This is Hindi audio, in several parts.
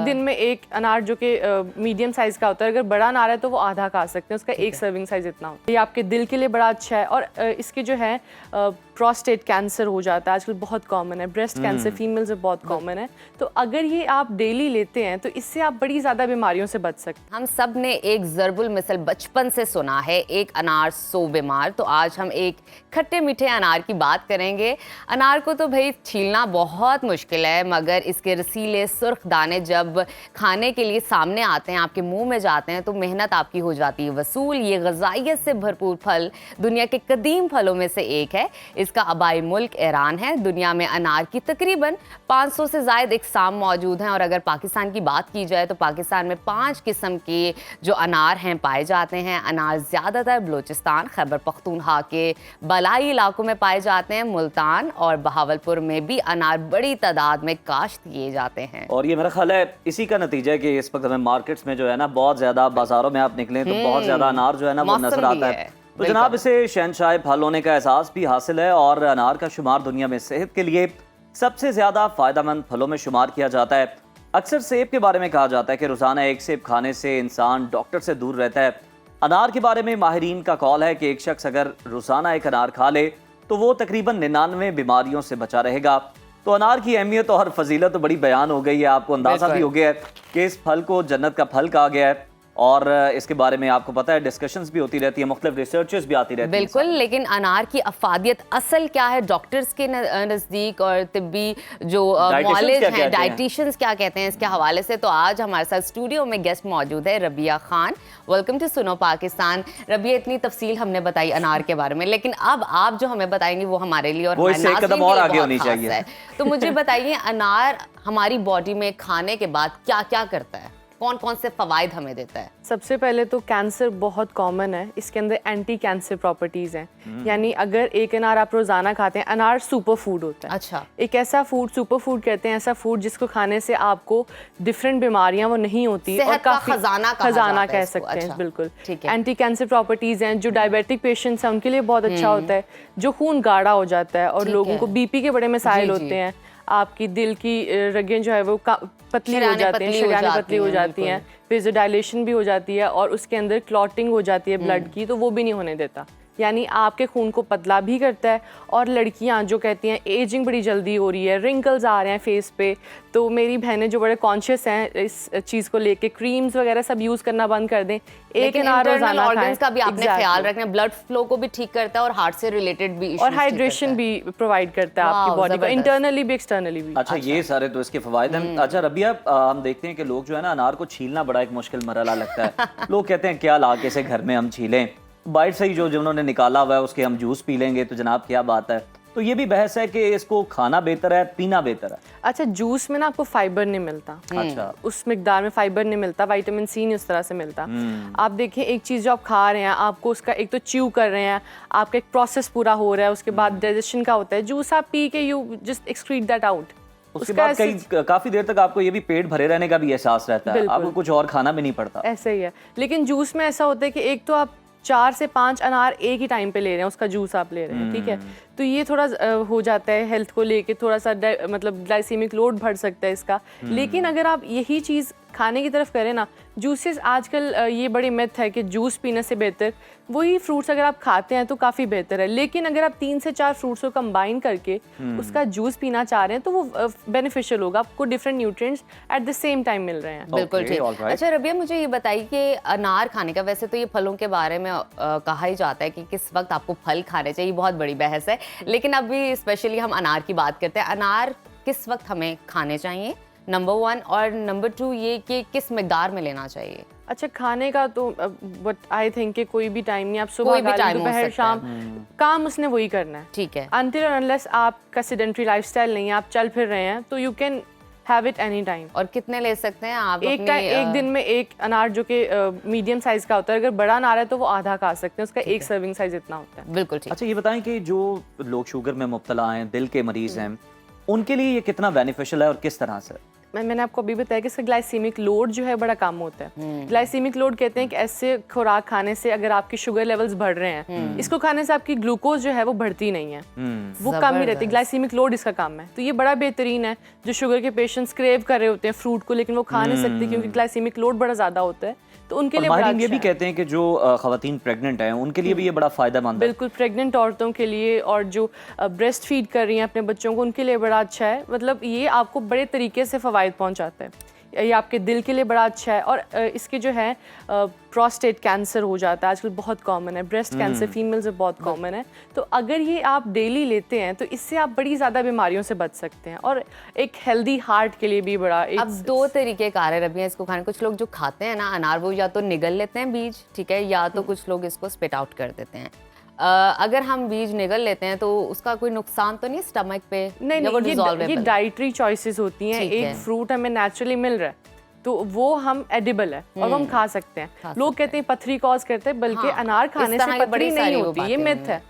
दिन में एक अनार जो कि मीडियम साइज का होता है, अगर बड़ा अनार है तो वो आधा खा सकते हैं, उसका एक सर्विंग साइज इतना होता है। ये आपके दिल के लिए बड़ा अच्छा है। और इसके जो है प्रोस्टेट कैंसर हो जाता है आजकल, बहुत कॉमन है। ब्रेस्ट कैंसर फीमेल्स में बहुत कॉमन है। तो अगर ये आप डेली लेते हैं तो इससे आप बड़ी ज़्यादा बीमारियों से बच सकते हैं। हम सब ने एक ज़रबुल मिसल बचपन से सुना है, एक अनार 100 बीमार। तो आज हम एक खट्टे मीठे अनार की बात करेंगे। अनार को तो भाई छीलना बहुत मुश्किल है, मगर इसके रसीले सुर्ख दाने जब खाने के लिए सामने आते हैं, आपके मुंह में जाते हैं, तो मेहनत आपकी हो जाती है वसूल। ये ग़िज़ाइयत से भरपूर फल दुनिया के कदीम फलों में से एक है। इसका आबाई मुल्क ईरान है। दुनिया में अनार की तकरीबन 500 से ज़ायद इक़साम मौजूद हैं। और अगर पाकिस्तान की बात की जाए तो पाकिस्तान में 5 किस्म के जो अनार हैं पाए जाते हैं। अनार ज़्यादातर बलूचिस्तान, खैबर पख्तूनख्वा के बलाई इलाकों में पाए जाते हैं। मुल्तान और बहावलपुर में भी अनार बड़ी तादाद में काश्त किए जाते हैं। और ये मेरा ख्याल है इसी का नतीजा है कि इस वक्त हमें मार्केट्स में जो है ना, बहुत ज़्यादा बाजारों में आप निकलें तो बहुत ज़्यादा अनार जो है ना वो नजर आता है। तो जनाब, इसे शहंशाह फल होने का एहसास भी हासिल है और अनार का शुमार दुनिया में सेहत के लिए सबसे ज़्यादा फ़ायदेमंद फलों में शुमार किया जाता है। अक्सर सेब के बारे में कहा जाता है कि रोज़ाना एक सेब खाने से इंसान डॉक्टर से दूर रहता है। अनार के बारे में माहिरीन का कौल है कि एक शख्स अगर रोज़ाना एक अनार खा ले तो वो तकरीबन 99 बीमारियों से बचा रहेगा। तो अनार की अहमियत और फजीलत तो बड़ी बयान हो गई है, आपको अंदाज़ा भी हो गया है कि इस फल को जन्नत का फल कहा गया है। और इसके बारे में आपको पता है डिस्कशंस भी होती रहती है, मुख्तलिफ रिसर्चेस भी आती रहती हैं। बिल्कुल, लेकिन अनार की अफादियत असल क्या है डॉक्टर्स के नज़दीक और तिब्बी जो मौलिद हैं, डाइटिशियंस क्या कहते हैं इसके हवाले से, तो आज हमारे साथ स्टूडियो में गेस्ट मौजूद है रबिया खान। वेलकम टू सुनो पाकिस्तान। रबिया, इतनी तफसील हमने बताई अनार के बारे में, लेकिन अब आप जो हमें बताएंगे वो हमारे लिए और हमारे कदम और आगे होनी चाहिए। तो मुझे बताइए, अनार हमारी बॉडी में खाने के बाद क्या क्या करता है, कौन कौन से फवायद हमें देता है? सबसे पहले तो कैंसर बहुत कॉमन है, इसके अंदर एंटी कैंसर प्रॉपर्टीज़ हैं। यानी अगर एक अनार आप रोज़ाना खाते हैं, अनार सुपर फूड होता है। अच्छा, एक ऐसा फूड, सुपर फूड कहते हैं ऐसा फूड जिसको खाने से आपको डिफरेंट बीमारियां वो नहीं होती और काफी खजाना कह सकते हैं। बिल्कुल, एंटी कैंसर प्रॉपर्टीज़ हैं। जो डायबिटिक पेशेंट्स हैं उनके लिए बहुत अच्छा होता है। जो खून गाढ़ा हो जाता है और लोगों को बीपी के बड़े मसाइल होते हैं, आपकी दिल की रगें जो है वो पतली हो जाती हैं, शरीयानें पतली हो जाती हैं, फिर डायलेशन भी हो जाती है और उसके अंदर क्लॉटिंग हो जाती है ब्लड की, तो वो भी नहीं होने देता। यानी आपके खून को पतला भी करता है। और लड़कियां जो कहती हैं एजिंग बड़ी जल्दी हो रही है, रिंकल्स आ रहे हैं फेस पे, तो मेरी बहनें जो बड़े कॉन्शियस हैं इस चीज़ को लेके, क्रीम्स वगैरह सब यूज़ करना बंद कर दें। एक अनार रोजाना खाएं। का भी आपने ख्याल रखना, ब्लड फ्लो को भी ठीक करता है और हार्ट से रिलेटेड भी और हाइड्रेशन भी प्रोवाइड करता है आपकी बॉडी को, इंटरनली भी एक्सटर्नली भी। अच्छा, ये सारे तो इसके फवायद हैं। अच्छा रबिया, हम देखते हैं कि लोग जो है ना, अनार को छीलना बड़ा एक मुश्किल मरहला लगता है। लोग कहते हैं क्या ला के से घर में हम छीलें, बाइट से ही जो जिन्होंने निकाला हुआ है उसके हम जूस पी लेंगे, तो जनाब क्या बात है। तो ये भी बहस है कि इसको खाना बेहतर है, पीना बेहतर है। अच्छा, जूस में ना आपको फाइबर नहीं मिलता। अच्छा, उस मिकदार में फाइबर नहीं मिलता, विटामिन सी नहीं उस तरह से मिलता। आप देखिए, एक चीज़ जो आप खा रहे हैं, आपको उसका एक तो च्यू कर रहे हैं, आपका एक प्रोसेस पूरा हो रहा है, उसके बाद डाइजेशन का होता है। जूस आप पी के you just excrete that out. उसके बाद काफी देर तक आपको ये भी पेट भरे रहने का भी एहसास रहता है, आपको कुछ और खाना भी नहीं पड़ता। ऐसे ही है। लेकिन जूस में ऐसा होता है कि एक तो आप 4 से 5 अनार एक ही टाइम पे ले रहे हैं, उसका जूस आप ले रहे हैं, ठीक है, तो ये थोड़ा हो जाता है हेल्थ को लेके, थोड़ा सा मतलब ग्लाइसेमिक लोड बढ़ सकता है इसका। लेकिन अगर आप यही चीज़ खाने की तरफ करें ना, जूसेस आजकल ये बड़ी मिथ है कि जूस पीने से बेहतर वही फ्रूट्स अगर आप खाते हैं तो काफ़ी बेहतर है। लेकिन अगर आप 3 से 4 फ्रूट्स को कंबाइन करके उसका जूस पीना चाह रहे हैं तो वो बेनिफिशियल होगा, आपको different nutrients at the same time मिल रहे हैं। बिल्कुल ठीक। अच्छा रबिया, मुझे ये बताइए कि अनार खाने का, वैसे तो ये फलों के बारे में कहा ही जाता है कि किस वक्त आपको फल खाने चाहिए, बहुत बड़ी बहस है, लेकिन अभी स्पेशली हम अनार की बात करते हैं। अनार किस वक्त हमें खाने चाहिए, नंबर 1, और नंबर 2 ये कि किस मिकदार में लेना चाहिए? अच्छा, खाने का तो बट आई थिंक कि कोई भी टाइम नहीं, आप सुबह दोपहर शाम काम उसने वही करना है, ठीक है। अनटिल अनलेस आपका सेडेंटरी लाइफस्टाइल नहीं है, आप चल फिर रहे हैं, तो you can have it any time. और कितने ले सकते हैं आप? एक दिन में एक अनार जो कि मीडियम साइज का होता है, अगर बड़ा अनार है तो वो आधा खा सकते हैं, उसका एक सर्विंग साइज इतना होता है। बिल्कुल ठीक। अच्छा, ये बताएं कि जो लोग शुगर में मुब्तला हैं, दिल के मरीज हैं, उनके लिए ये कितना बेनिफिशियल है और किस तरह से? मैंने आपको अभी बताया कि इसका ग्लाइसीमिक लोड जो है बड़ा कम होता है। ग्लाइसीमिक लोड कहते हैं कि ऐसे खुराक खाने से अगर आपकी शुगर लेवल्स बढ़ रहे हैं, इसको खाने से आपकी ग्लूकोज जो है वो बढ़ती नहीं है, वो कम ही रहती है। ग्लाइसीमिक लोड इसका कम है, तो ये बड़ा बेहतरीन है। जो शुगर के पेशेंट्स क्रेव कर रहे होते हैं फ्रूट को, लेकिन वो खा नहीं सकते क्योंकि ग्लाइसीमिक लोड बड़ा ज्यादा होता है, तो उनके लिए बड़ा ये भी कहते हैं कि जो खवातीन प्रेग्नेंट हैं उनके लिए भी ये बड़ा फायदेमंद है। बिल्कुल, प्रेग्नेंट औरतों के लिए और जो ब्रेस्ट फीड कर रही हैं अपने बच्चों को, उनके लिए बड़ा अच्छा है। मतलब ये आपको बड़े तरीके से फ़वाइद पहुंचाता है। ये आपके दिल के लिए बड़ा अच्छा है। और इसके जो है प्रोस्टेट कैंसर हो जाता है आजकल बहुत कॉमन है, ब्रेस्ट कैंसर फीमेल्स में बहुत कॉमन है। तो अगर ये आप डेली लेते हैं तो इससे आप बड़ी ज़्यादा बीमारियों से बच सकते हैं, और एक हेल्दी हार्ट के लिए भी बड़ा अब 2 तरीके कार है रबिया इसको खाने। कुछ लोग जो खाते हैं ना अनार, वो या तो निगल लेते हैं बीज, ठीक है, या तो कुछ लोग इसको स्पिट आउट कर देते हैं। अगर हम बीज निगल लेते हैं तो उसका कोई नुकसान तो नहीं स्टमक पे? नहीं, ये डाइटरी चॉइसेस होती हैं। एक फ्रूट हमें नेचुरली मिल रहा है तो वो हम एडिबल है और हम खा सकते हैं। लोग कहते हैं पथरी कॉज करते हैं, बल्कि अनार खाने से पथरी नहीं होती, ये मिथ है।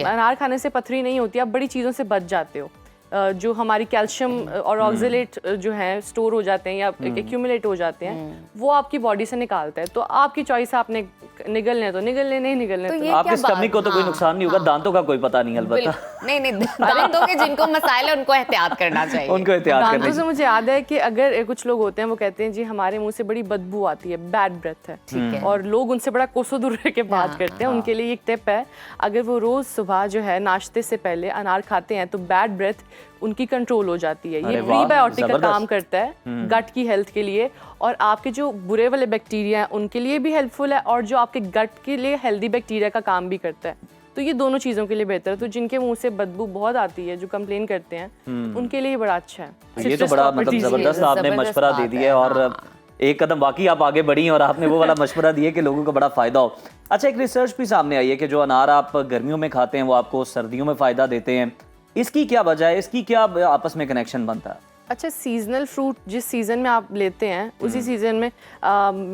अनार खाने से पथरी नहीं होती, आप बड़ी चीज़ों से बच जाते हो। जो हमारी कैल्शियम और ऑक्जेलेट जो है स्टोर हो जाते हैं या एक्यूमुलेट हो जाते हैं, वो आपकी बॉडी से निकालता है। तो आपकी चॉइस, आपने निगलने तो निगलने, नहीं निगलने तो आपके स्टमक को तो कोई नुकसान नहीं होगा। दांतों का कोई पता नहीं अलबत्ता। नहीं, दांतों के जिनको मसाइल है उनको एहतियात करना चाहिए। उनको एहतियात करना। दांतों से मुझे याद है कि अगर कुछ लोग होते हैं वो कहते हैं जी हमारे मुंह से बड़ी बदबू आती है, बैड ब्रेथ है, और लोग उनसे बड़ा कोसों दूर रह के बात करते हैं। उनके लिए एक टिप है, अगर वो रोज सुबह जो है नाश्ते से पहले अनार खाते हैं तो बैड ब्रेथ उनकी कंट्रोल हो जाती है। ये प्रीबायोटिक का काम करता है गट की हेल्थ के लिए, और आपके जो बुरे वाले बैक्टीरिया हैं उनके लिए भी हेल्पफुल है, और जो आपके गट के लिए हेल्दी बैक्टीरिया का काम भी करता है। तो ये दोनों चीज़ों के लिए बेहतर है। तो जिनके मुंह से बदबू बहुत आती है, जो कंप्लेन करते हैं, उनके लिए बड़ा अच्छा है। ये तो बड़ा मतलब जबरदस्त आपने मशवरा दे दिया है, और एक कदम वाकई आप आगे बढ़ी और आपने वो वाला मशवरा दिया कि लोगों को बड़ा फायदा हो। अच्छा, एक रिसर्च भी सामने आई है कि जो अनार आप गर्मियों में खाते हैं वो आपको सर्दियों में फायदा देते हैं। इसकी क्या वजह है, इसकी क्या आपस में कनेक्शन बनता है? अच्छा, सीजनल फ्रूट जिस सीज़न में आप लेते हैं उसी सीज़न में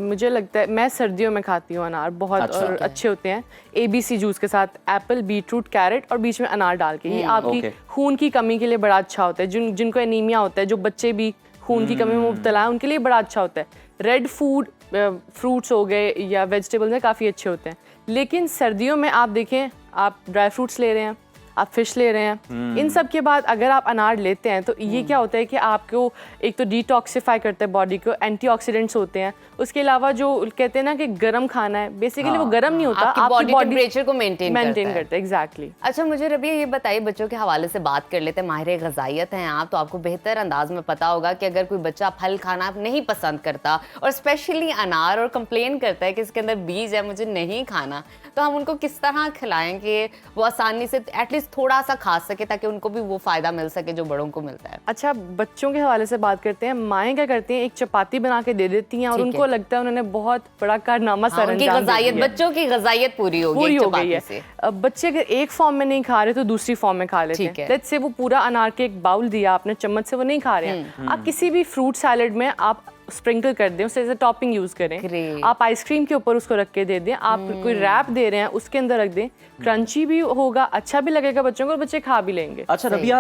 मुझे लगता है, मैं सर्दियों में खाती हूँ अनार बहुत, अच्छा, और अच्छे होते हैं। ABC जूस के साथ एप्पल, बीटरूट, कैरेट और बीच में अनार डाल के, ये आपकी खून की कमी के लिए बड़ा अच्छा होता है। जिनको एनीमिया होता है, जो बच्चे भी खून की कमी में मुब्तला है, उनके लिए बड़ा अच्छा होता है। रेड फूड फ्रूट्स हो गए या वेजिटेबल्स में काफ़ी अच्छे होते हैं। लेकिन सर्दियों में आप देखें, आप ड्राई फ्रूट्स ले रहे हैं, आप फिश ले रहे हैं, इन सब के बाद अगर आप अनार लेते हैं तो ये क्या होता है कि आपको एक तो डिटॉक्सिफाई करता है बॉडी को, एंटीऑक्सीडेंट्स होते हैं। उसके अलावा जो कहते हैं ना कि गर्म खाना है, बेसिकली वो गर्म नहीं होता, आपकी बॉडी टेम्परेचर को मेंटेन करता है। एग्जैक्टली। अच्छा, मुझे रबिया ये बताइए, बच्चों के हवाले से बात कर लेते हैं। माहिर ग़िज़ाइयत हैं आप, तो आपको बेहतर अंदाज में पता होगा कि अगर कोई बच्चा फल खाना नहीं पसंद करता और स्पेशली अनार, और कंप्लेन करता है कि इसके अंदर बीज है, मुझे नहीं खाना, तो हम उनको किस तरह खिलाएं कि वो आसानी से एटलीस्ट थोड़ा सा खा सके, ताकि उनको भी वो फायदा मिल सके जो बड़ों को मिलता है? अच्छा, बच्चों के हवाले से बात करते हैं। माएँ क्या करती हैं, एक चपाती बना के दे देती हैं और उनको लगता है उन्होंने बहुत बड़ा कारनामा सर अंजाम दिया है। बच्चों की ग़िज़ाइयत पूरी हो गई है। बच्चे अगर एक फॉर्म में नहीं खा रहे तो दूसरी फॉर्म में खा लेते हैं। लेट्स से वो पूरा अनार के एक बाउल दिया आपने, चम्मच से वो नहीं खा रहे हैं, आप किसी भी फ्रूट सैलेड में आप स्प्रिंकल कर दें, उसे एज अ टॉपिंग यूज करें। आप आइसक्रीम के ऊपर उसको रख के दे दें, आप कोई रैप दे रहे हैं उसके अंदर रख दें, क्रंची भी होगा, अच्छा भी लगेगा बच्चों को और बच्चे खा भी लेंगे। अच्छा रबिया,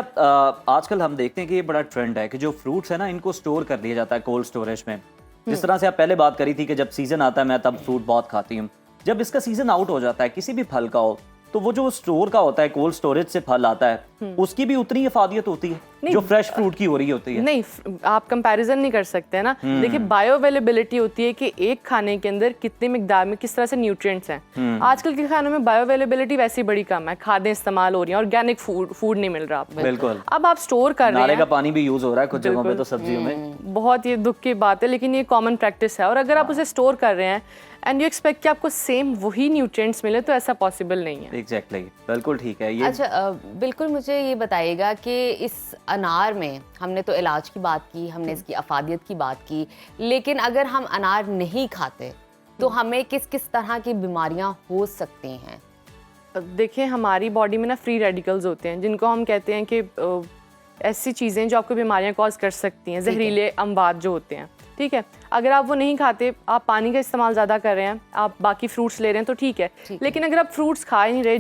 आजकल हम देखते हैं कि ये बड़ा ट्रेंड है कि जो फ्रूट्स है ना, इनको स्टोर कर दिया जाता है कोल्ड स्टोरेज में। जिस तरह से आप पहले बात करी थी कि जब सीजन आता है मैं तब फ्रूट बहुत खाती हूँ, जब इसका सीजन आउट हो जाता है किसी भी फल का हो, तो वो जो स्टोर का होता है, कोल्ड स्टोरेज से फल आता है, उसकी भी उतनी इफादियत होती है जो फ्रेश फ्रूट की हो रही होती है? नहीं, आप कंपैरिजन नहीं कर सकते ना। देखिए, बायो अवेलेबिलिटी होती है कि एक खाने के अंदर कितने मिकदार में किस तरह से न्यूट्रिएंट्स हैं। आजकल के खानों में बायो अवेलेबिलिटी वैसी बड़ी कम है, खादें इस्तेमाल हो रही हैं, ऑर्गेनिक फूड नहीं मिल रहा आपको। बिल्कुल। अब आप स्टोर कर रहे हैं, नाले का पानी भी यूज हो रहा है कुछ जगहों पे तो सब्जियों में। बहुत ये दुख की बात है, लेकिन ये कॉमन प्रैक्टिस है। और अगर आप उसे स्टोर कर रहे हैं एंड यू एक्सपेक्ट कि आपको सेम वही न्यूट्रिएंट्स मिले, तो ऐसा पॉसिबल नहीं है। एग्जैक्टली, बिल्कुल ठीक है ये। अच्छा, बिल्कुल मुझे ये बताइएगा कि इस अनार में हमने तो इलाज की बात की, हमने इसकी अफादियत की बात की, लेकिन अगर हम अनार नहीं खाते तो हमें किस किस तरह की बीमारियां हो सकती हैं? देखिए, हमारी बॉडी में ना फ्री रेडिकल्स होते हैं, जिनको हम कहते हैं कि ऐसी चीज़ें जो आपको बीमारियां कॉज कर सकती हैं, जहरीले अमवाद जो होते हैं। ठीक है। अगर आप वो नहीं खाते, आप पानी का इस्तेमाल ज़्यादा कर रहे हैं, आप बाकी फ्रूट्स ले रहे हैं तो ठीक है, लेकिन अगर आप फ्रूट्स खा ही नहीं रहे,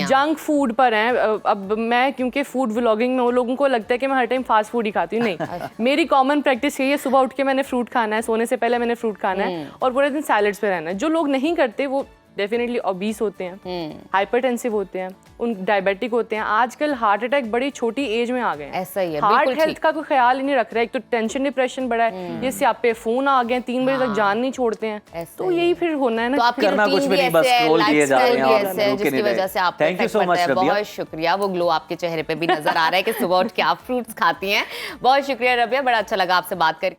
जंक फूड पर हैं, अब मैं क्योंकि फूड व्लॉगिंग में वो लोगों को लगता है कि मैं हर टाइम फास्ट फूड ही खाती हूँ, नहीं मेरी कॉमन प्रैक्टिस यही है, सुबह उठ के मैंने फ्रूट खाना है, सोने से पहले मैंने फ्रूट खाना है और पूरे दिन सैलड्स पे रहना है। जो लोग नहीं करते वो डेफिनेटली ओबीस होते हैं, हाइपरटेंसिव होते हैं, उन डायबिटिक होते हैं। आजकल हार्ट अटैक बड़ी छोटी एज में आ गए हैं। ऐसा ही है, हार्ट हेल्थ का कोई ख्याल ही नहीं रख रहा है। एक तो टेंशन डिप्रेशन बढ़ा है, ये सियापे फोन आ गए, 3 बजे तक जान नहीं छोड़ते हैं, तो यही फिर होना है ना। तो आप करना कुछ भी नहीं, बस स्क्रॉल किए जा रहे हैं जिसकी वजह से आप थैंक यू सो मच। बहुत शुक्रिया, वो ग्लो आपके चेहरे पे भी नजर आ रहा है कि सुबह उठ के आप फ्रूट्स खाती हैं। बहुत शुक्रिया रबिया, बड़ा अच्छा लगा आपसे बात करके।